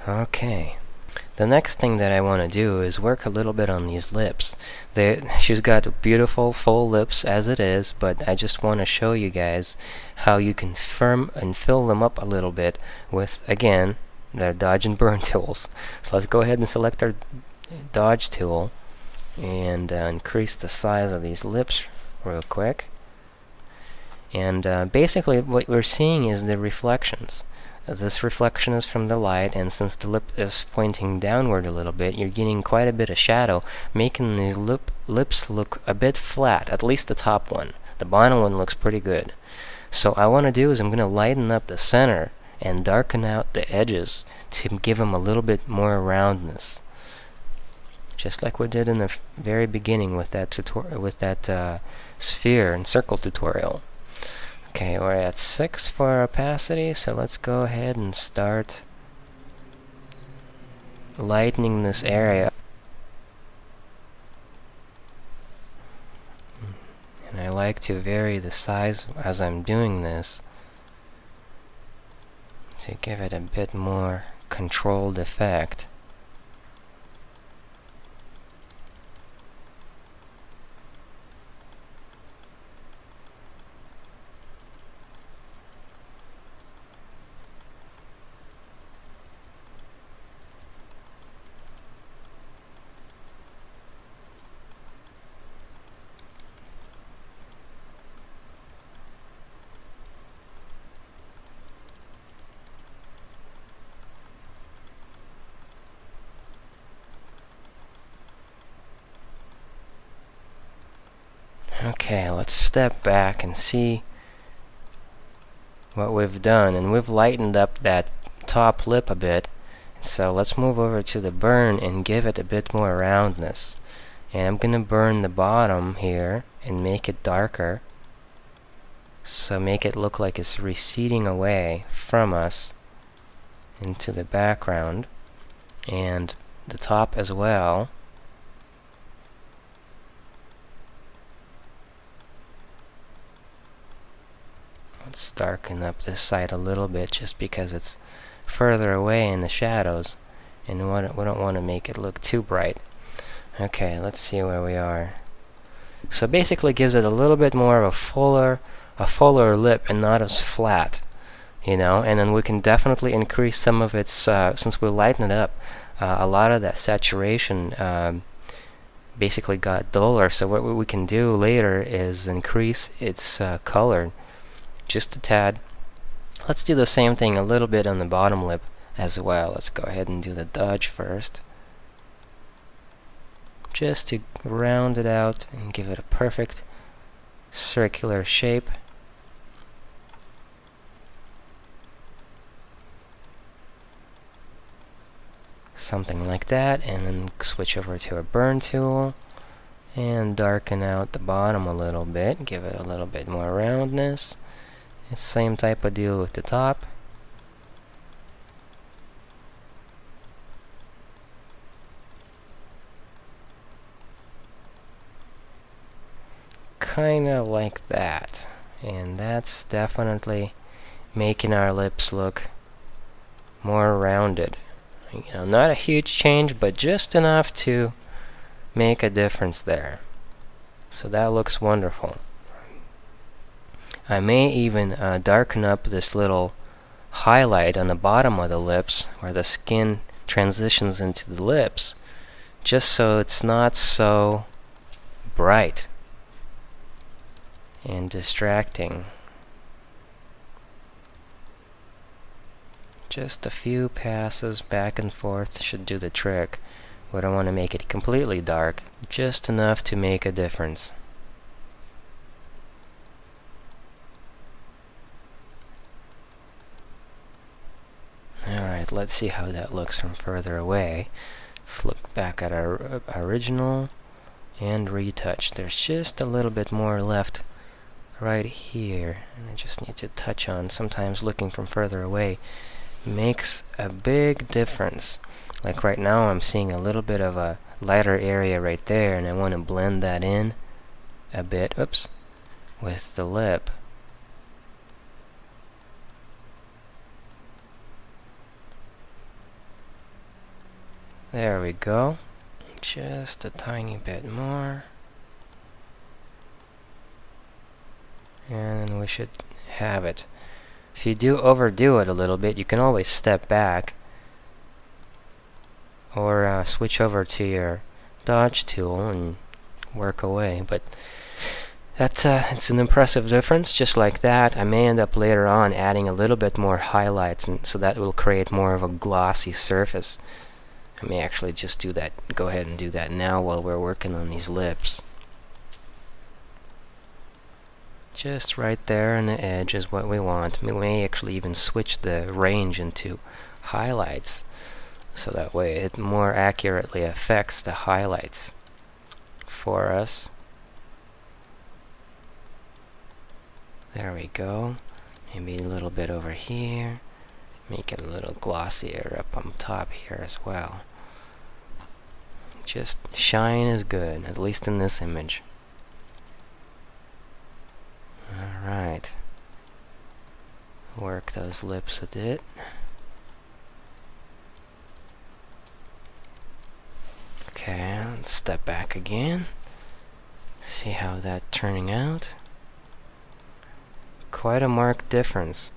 Okay. The next thing that I want to do is work a little bit on these lips. She's got beautiful full lips as it is, but I just want to show you guys how you can firm and fill them up a little bit with, again, the dodge and burn tools. So let's go ahead and select our dodge tool and increase the size of these lips real quick. And basically what we're seeing is the reflections. This reflection is from the light, and since the lip is pointing downward a little bit, you're getting quite a bit of shadow, making these lips look a bit flat, at least the top one. The bottom one looks pretty good. So what I want to do is I'm going to lighten up the center and darken out the edges to give them a little bit more roundness. Just like we did in the very beginning with that sphere and circle tutorial. Okay, we're at 6 for opacity, so let's go ahead and start lightening this area. And I like to vary the size as I'm doing this to give it a bit more controlled effect. Okay, let's step back and see what we've done. And we've lightened up that top lip a bit. So let's move over to the burn and give it a bit more roundness. And I'm going to burn the bottom here and make it darker. So make it look like it's receding away from us into the background. And the top as well. Let's darken up this side a little bit just because it's further away in the shadows and we don't want to make it look too bright. Okay, let's see where we are. So basically gives it a little bit more of a fuller lip and not as flat, you know. And then we can definitely increase some of its, since we lighten it up, a lot of that saturation basically got duller. So what we can do later is increase its color just a tad. Let's do the same thing a little bit on the bottom lip as well. Let's go ahead and do the dodge first, just to round it out and give it a perfect circular shape. Something like that, and then switch over to a burn tool and darken out the bottom a little bit, give it a little bit more roundness. Same type of deal with the top. Kinda like that. And that's definitely making our lips look more rounded. You know, not a huge change, but just enough to make a difference there. So that looks wonderful. I may even darken up this little highlight on the bottom of the lips where the skin transitions into the lips, just so it's not so bright and distracting. Just a few passes back and forth should do the trick. We don't want to make it completely dark, just enough to make a difference. Alright, let's see how that looks from further away. Let's look back at our original and retouch. There's just a little bit more left right here, and I just need to touch on. Sometimes looking from further away makes a big difference. Like right now I'm seeing a little bit of a lighter area right there, and I want to blend that in a bit, oops, with the lip. There we go. Just a tiny bit more. And we should have it. If you do overdo it a little bit, you can always step back or switch over to your dodge tool and work away. But that's it's an impressive difference. Just like that, I may end up later on adding a little bit more highlights, and so that will create more of a glossy surface. I may actually just do that. Go ahead and do that now while we're working on these lips. Just right there on the edge is what we want. We may actually even switch the range into highlights, so that way it more accurately affects the highlights for us. There we go. Maybe a little bit over here. Make it a little glossier up on top here as well. Just shine is good, at least in this image. Alright. Work those lips a bit. Okay, let's step back again. See how that's turning out. Quite a marked difference.